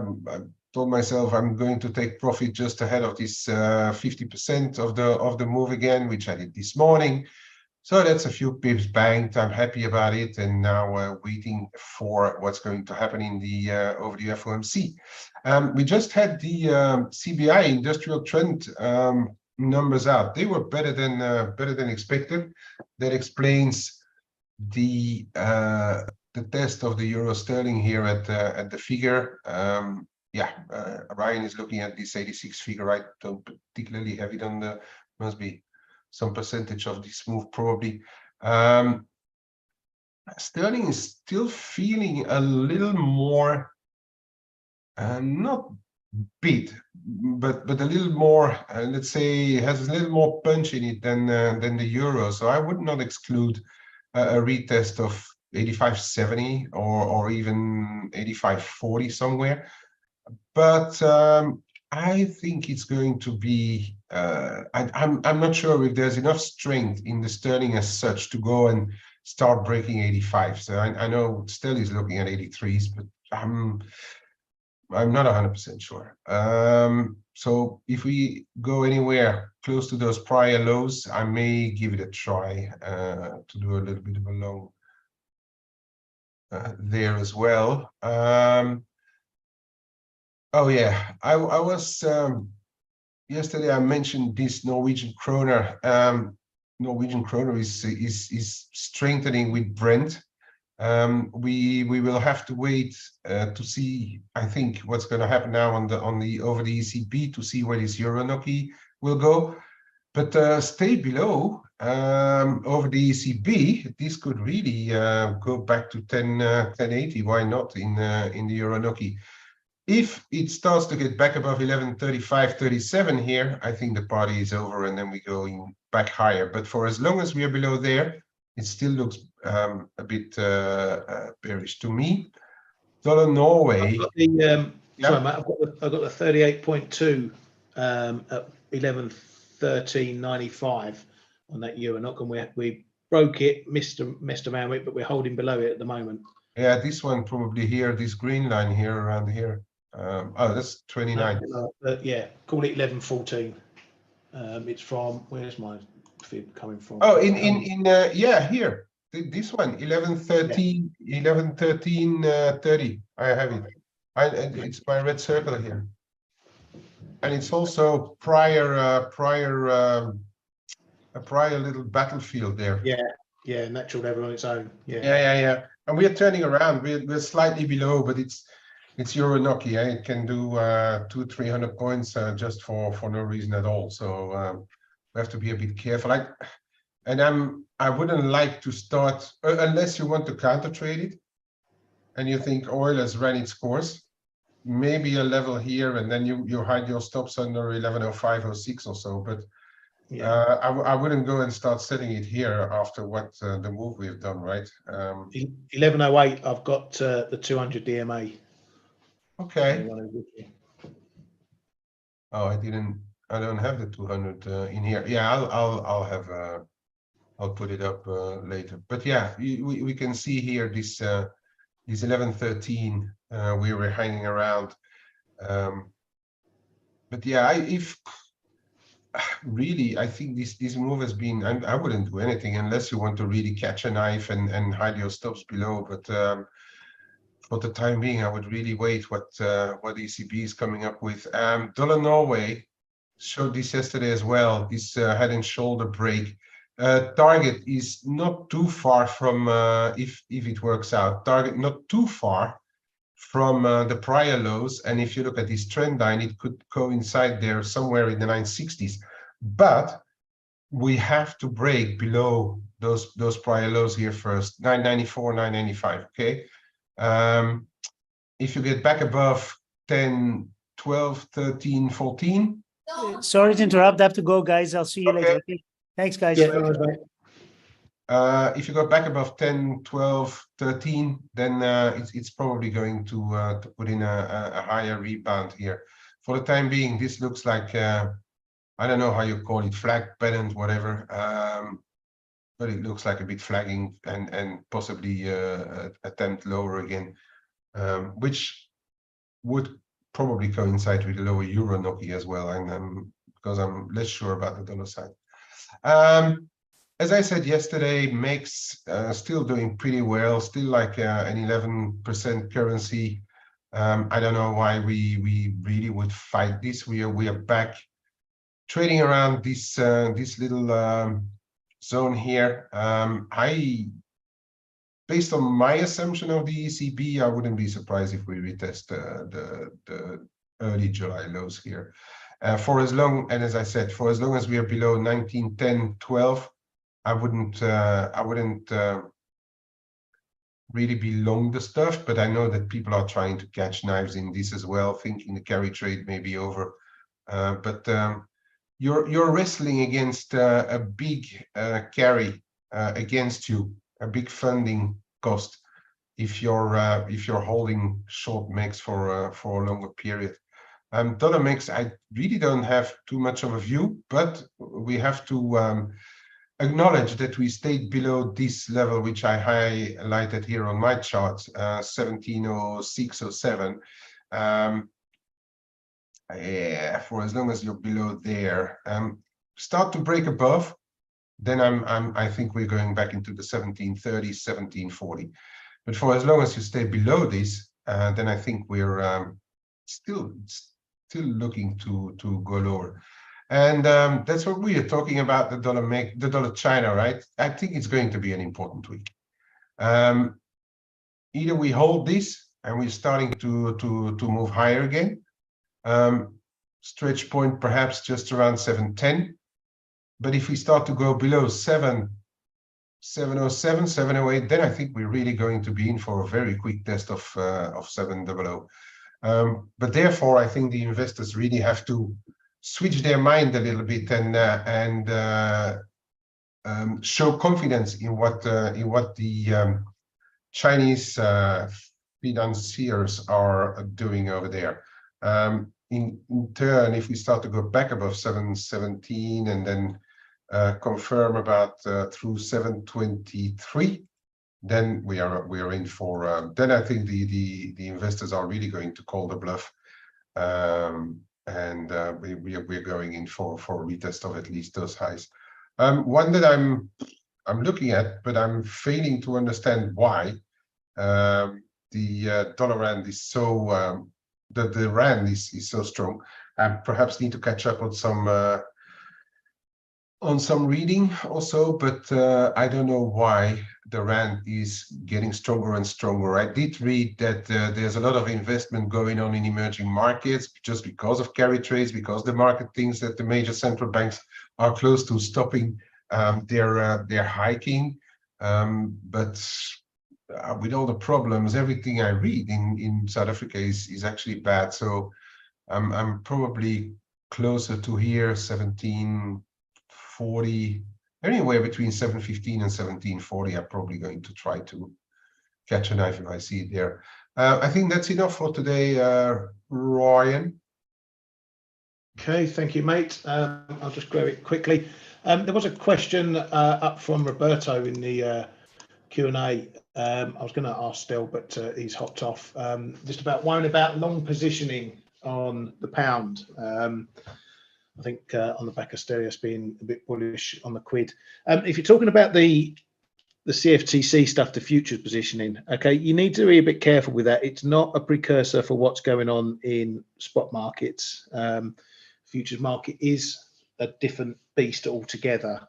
told myself I'm going to take profit just ahead of this 50% of the move again, which I did this morning. So that's a few pips banked. I'm happy about it, and now waiting for what's going to happen in the over the FOMC. We just had the CBI industrial trend numbers out. They were better than expected. That explains the test of the euro sterling here at the figure. Yeah, Ryan is looking at this 86 figure. I don't particularly have it on the, must be some percentage of this move probably. Sterling is still feeling a little more, not beat, but a little more, let's say, has a little more punch in it than the euro. So I would not exclude a retest of 85.70 or even 85.40 somewhere. But I think it's going to be, I'm not sure if there's enough strength in the sterling as such to go and start breaking 85. So I know Stel is looking at 83s, but I'm not 100% sure. So if we go anywhere close to those prior lows, I may give it a try to do a little bit of a long there as well. Oh yeah, I was yesterday. I mentioned this Norwegian kroner. Norwegian kroner is strengthening with Brent. We will have to wait to see. I think what's going to happen now on the over the ECB to see where this euro NOK will go. But stay below over the ECB. This could really go back to 1080. Why not in the euro NOK? If it starts to get back above 11.35-37 here, I think the party is over, and then we go back higher. But for as long as we are below there, it still looks a bit bearish to me. Dollar Norway. Sorry, mate, I've got the 38.2 at 11.13.95 on that euro NOK, and we broke it, messed around with it, but we're holding below it at the moment. Yeah, this one probably here, this green line here around here. Oh, that's 29. Yeah, call it 11.14. It's from, where's my fib coming from? Oh, yeah, here. This one, 11.13, yeah. 11.13.30. I have it. It's my red circle here. And it's also a prior little battlefield there. Yeah, natural level on its own. Yeah. And we are turning around. We're slightly below, but it's euro NOK. It can do 200-300 points just for no reason at all. So we have to be a bit careful. I wouldn't like to start unless you want to counter trade it, and you think oil has run its course. Maybe a level here, and then you hide your stops under 11.05 or 6 or so. But Yeah. I wouldn't go and start selling it here after what the move we've done, right? 1108. I've got the 200 DMA. Okay. Anyone who's with me? Oh, I don't have the 200 in here. Yeah, I'll have I'll put it up later. But yeah, we can see here this 1113 we were hanging around. But yeah, if really, I think this move has been. I wouldn't do anything unless you want to really catch a knife and hide your stops below. But for the time being, I would really wait what ECB is coming up with. Dollar Norway showed this yesterday as well. This head and shoulder break. Target is not too far from if it works out. Target not too far from the prior lows, and if you look at this trend line, it could coincide there somewhere in the 960s. But we have to break below those prior lows here first, 994, 995. Okay. If you get back above 10, 12, 13, 14. Sorry to interrupt. I have to go, guys. I'll see you later. Okay. Thanks, guys. Yeah, no worries, mate. If you go back above 10, 12, 13, then it's probably going to put in a higher rebound here. For the time being, this looks like, I don't know how you call it, flag pennant, whatever, but it looks like a bit flagging and possibly attempt lower again, which would probably coincide with the lower euro Noki as well, and because I'm less sure about the dollar side. As I said yesterday, MEX still doing pretty well, still like an 11% currency. I don't know why we really would fight this. We are back trading around this this little zone here. Based on my assumption of the ECB, I wouldn't be surprised if we retest the early July lows here. For as long, and as I said, for as long as we are below 19, 10, 12, I wouldn't really be long the stuff, but I know that people are trying to catch knives in this as well, thinking the carry trade may be over. But you're wrestling against a big carry against you, a big funding cost if you're holding short MEX for a longer period. Dollar MEX, I really don't have too much of a view, but we have to acknowledge that we stayed below this level, which I highlighted here on my chart, 1706.07. Yeah, for as long as you're below there, start to break above, then I think we're going back into the 1730, 1740. But for as long as you stay below this, then I think we're still looking to go lower. And that's what we are talking about, the dollar China, right? I think it's going to be an important week. Either we hold this and we're starting to move higher again. Stretch point perhaps just around 710. But if we start to go below 707, 708, then I think we're really going to be in for a very quick test of 700. But therefore, I think the investors really have to switch their mind a little bit and show confidence in what the Chinese financiers are doing over there. In turn, if we start to go back above 717 and then confirm about through 723, then we are in for. Then I think the investors are really going to call the bluff. And we're going in for a retest of at least those highs. One that I'm looking at, but I'm failing to understand why the dollar rand is so the rand is so strong. I perhaps need to catch up on some reading also, but I don't know why the rand is getting stronger and stronger. I did read that there's a lot of investment going on in emerging markets just because of carry trades, because the market thinks that the major central banks are close to stopping their hiking. But with all the problems, everything I read in South Africa is actually bad. So I'm probably closer to here, 17. 1740, anywhere between 715 and 1740. I'm probably going to try to catch a knife if I see it there. I think that's enough for today, Ryan. Okay, thank you, mate. I'll just grab it quickly. There was a question up from Roberto in the Q&A. I was going to ask still, but he's hopped off. Just about worrying about long positioning on the pound. I think on the back of Stereos being a bit bullish on the quid. If you're talking about the CFTC stuff, the futures positioning, okay, you need to be a bit careful with that. It's not a precursor for what's going on in spot markets. Futures market is a different beast altogether.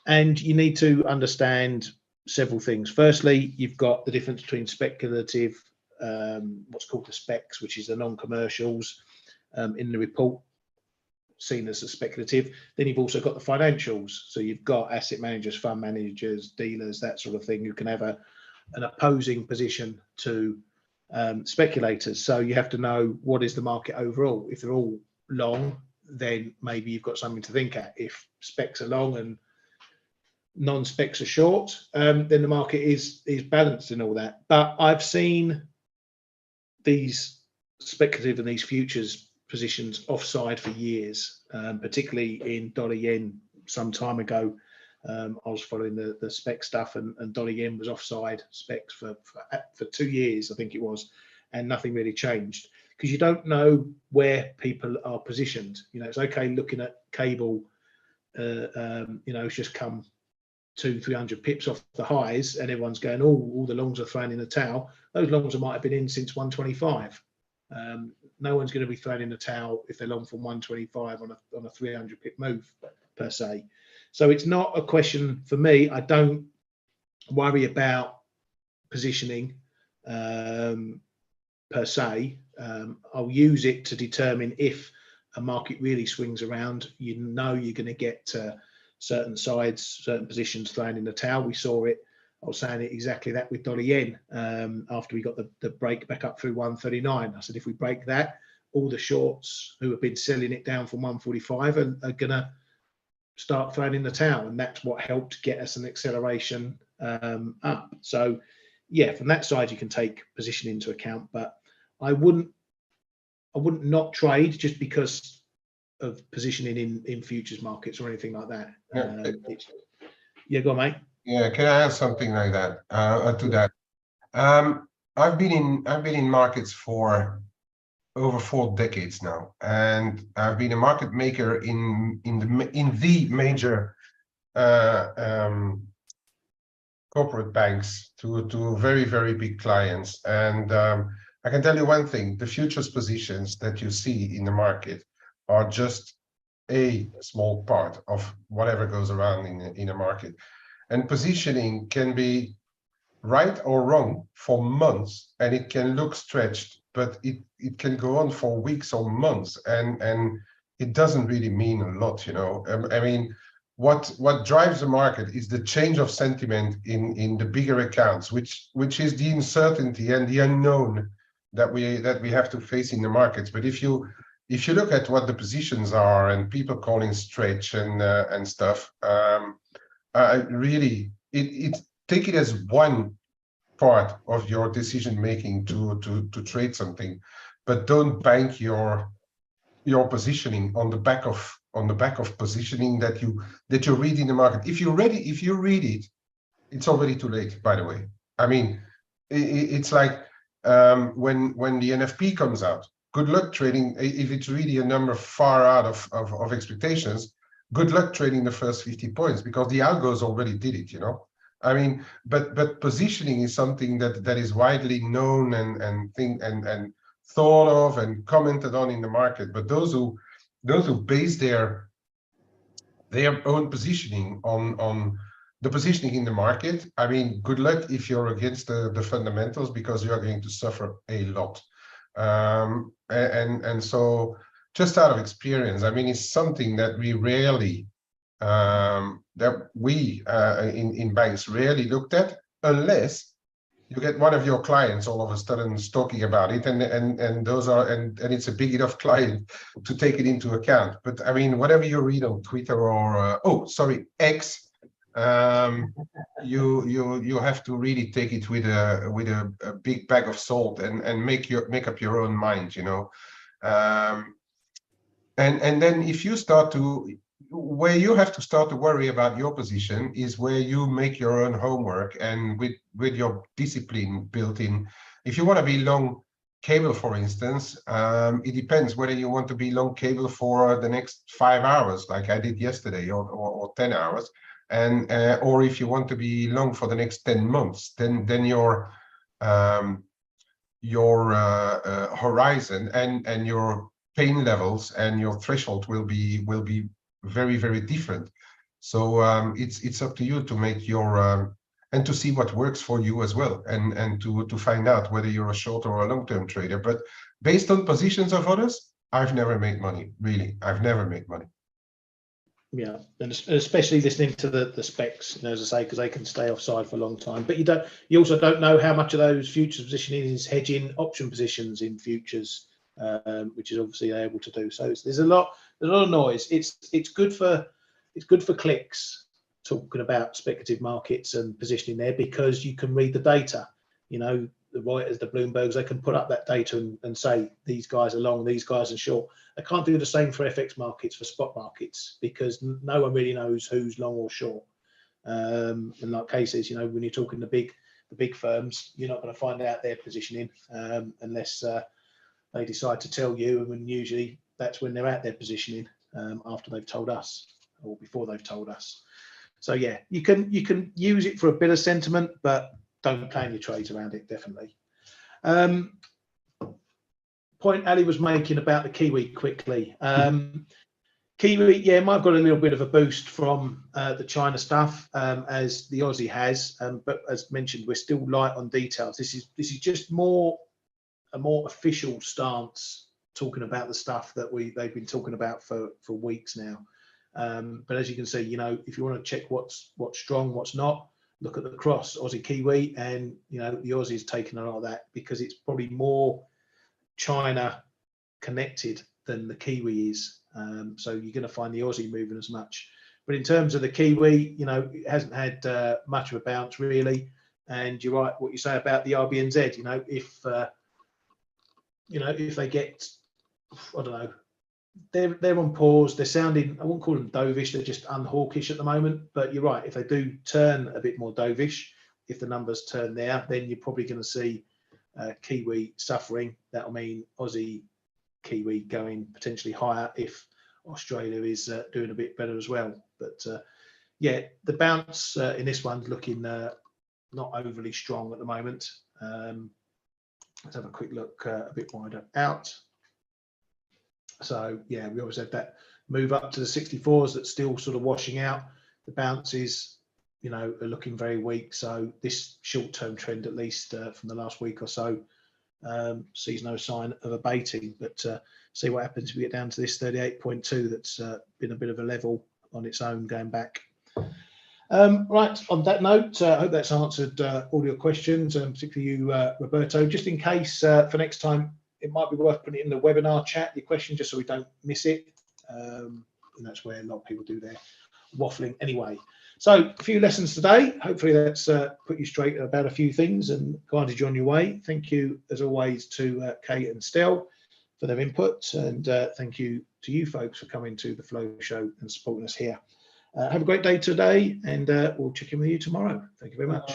And you need to understand several things. Firstly, you've got the difference between speculative, what's called the specs, which is the non-commercials in the report, seen as a speculative. Then you've also got the financials. So you've got asset managers, fund managers, dealers, that sort of thing, who can have an opposing position to speculators. So you have to know what is the market overall. If they're all long, then maybe you've got something to think at. If specs are long and non-specs are short, then the market is balanced and all that. But I've seen these speculative and these futures positions offside for years, particularly in dollar yen. Some time ago, I was following the spec stuff, and dollar yen was offside specs for 2 years, I think it was, and nothing really changed because you don't know where people are positioned. You know, it's okay looking at cable. You know, it's just come 200-300 pips off the highs, and everyone's going, "Oh, all the longs are thrown in the towel." Those longs might have been in since 125. No one's going to be thrown in the towel if they're long from 125 on a 300 pip move per se. So it's not a question for me. I don't worry about positioning per se. I'll use it to determine if a market really swings around. You know, you're going to get certain sides, certain positions thrown in the towel. We saw it. I was saying it exactly that with dollar yen after we got the break back up through 139. I said if we break that, all the shorts who have been selling it down from 145 are going to start throwing in the towel, and that's what helped get us an acceleration up. So yeah, from that side you can take position into account, but I wouldn't not trade just because of positioning in futures markets or anything like that. Yeah, go on, mate. Yeah, can I add something like that to that? I've been in markets for over 4 decades now, and I've been a market maker in the major corporate banks to very, very big clients. And I can tell you one thing: the futures positions that you see in the market are just a small part of whatever goes around in a market. And positioning can be right or wrong for months, and it can look stretched, but it can go on for weeks or months, and it doesn't really mean a lot, you know. I mean, what drives the market is the change of sentiment in the bigger accounts, which is the uncertainty and the unknown that we have to face in the markets. But if you look at what the positions are and people calling stretch and stuff, really, take it as one part of your decision making to trade something, but don't bank your positioning on the back of positioning that you read in the market. If you read it, it's already too late. By the way, I mean, it's like when the NFP comes out. Good luck trading if it's really a number far out of expectations. Good luck trading the first 50 points because the algos already did it, you know. I mean, but positioning is something that is widely known and thought of and commented on in the market. But those who base their own positioning on the positioning in the market, I mean, good luck if you're against the fundamentals, because you are going to suffer a lot. And so, just out of experience, I mean, it's something that we rarely, in banks rarely looked at, unless you get one of your clients all of a sudden talking about it, and those are and it's a big enough client to take it into account. But I mean, whatever you read on Twitter or X, you have to really take it with a big bag of salt and make up your own mind, you know. And then if you start to, where you have to start to worry about your position is where you make your own homework and with your discipline built in. If you want to be long cable, for instance, it depends whether you want to be long cable for the next 5 hours, like I did yesterday, or 10 hours, and or if you want to be long for the next 10 months, then your horizon and your pain levels and your threshold will be very, very different. So it's up to you to make your and to see what works for you as well, and to find out whether you're a short or a long-term trader. But based on positions of others, I've never made money. Really, I've never made money. Yeah, and especially listening to the specs, you know, as I say, because they can stay offside for a long time. But you also don't know how much of those futures positioning is hedging option positions in futures, which is obviously able to do. So there's a lot of noise. It's good for clicks talking about speculative markets and positioning there, because you can read the data. You know, the Reuters, the Bloombergs, they can put up that data and say these guys are long, these guys are short. They can't do the same for FX markets, for spot markets, because no one really knows who's long or short. In like cases, you know, when you're talking the big firms, you're not going to find out their positioning unless they decide to tell you, and when usually that's when they're at their positioning, after they've told us or before they've told us. So yeah, you can use it for a bit of sentiment, but don't plan your trades around it, definitely. Point Ali was making about the Kiwi quickly. Kiwi, yeah, might have got a little bit of a boost from the China stuff, as the Aussie has, but as mentioned, we're still light on details. This is just a more official stance, talking about the stuff that they've been talking about for weeks now. But as you can see, you know, if you want to check what's strong, what's not, look at the cross Aussie Kiwi, and you know the Aussie's taken a lot of that because it's probably more China connected than the Kiwi is. So you're going to find the Aussie moving as much. But in terms of the Kiwi, you know, it hasn't had much of a bounce really. And you're right, what you say about the RBNZ. You know, if they get, I don't know, they're on pause. They're sounding, I won't call them dovish. They're just unhawkish at the moment. But you're right. If they do turn a bit more dovish, if the numbers turn there, then you're probably going to see Kiwi suffering. That'll mean Aussie Kiwi going potentially higher if Australia is doing a bit better as well. But yeah, the bounce in this one's looking not overly strong at the moment. Let's have a quick look a bit wider out. So yeah, we always had that move up to the 64s that's still sort of washing out. The bounces, you know, are looking very weak. So this short-term trend, at least from the last week or so, sees no sign of abating. But see what happens if we get down to this 38.2. That's been a bit of a level on its own going back. Right, on that note, I hope that's answered all your questions, and particularly you, Roberto. Just in case for next time, it might be worth putting it in the webinar chat, your question, just so we don't miss it. And that's where a lot of people do their waffling anyway. So a few lessons today. Hopefully that's put you straight about a few things and guided you on your way. Thank you, as always, to Kate and Stel for their input, and thank you to you folks for coming to the Flow Show and supporting us here. Have a great day today, and we'll check in with you tomorrow. Thank you very much.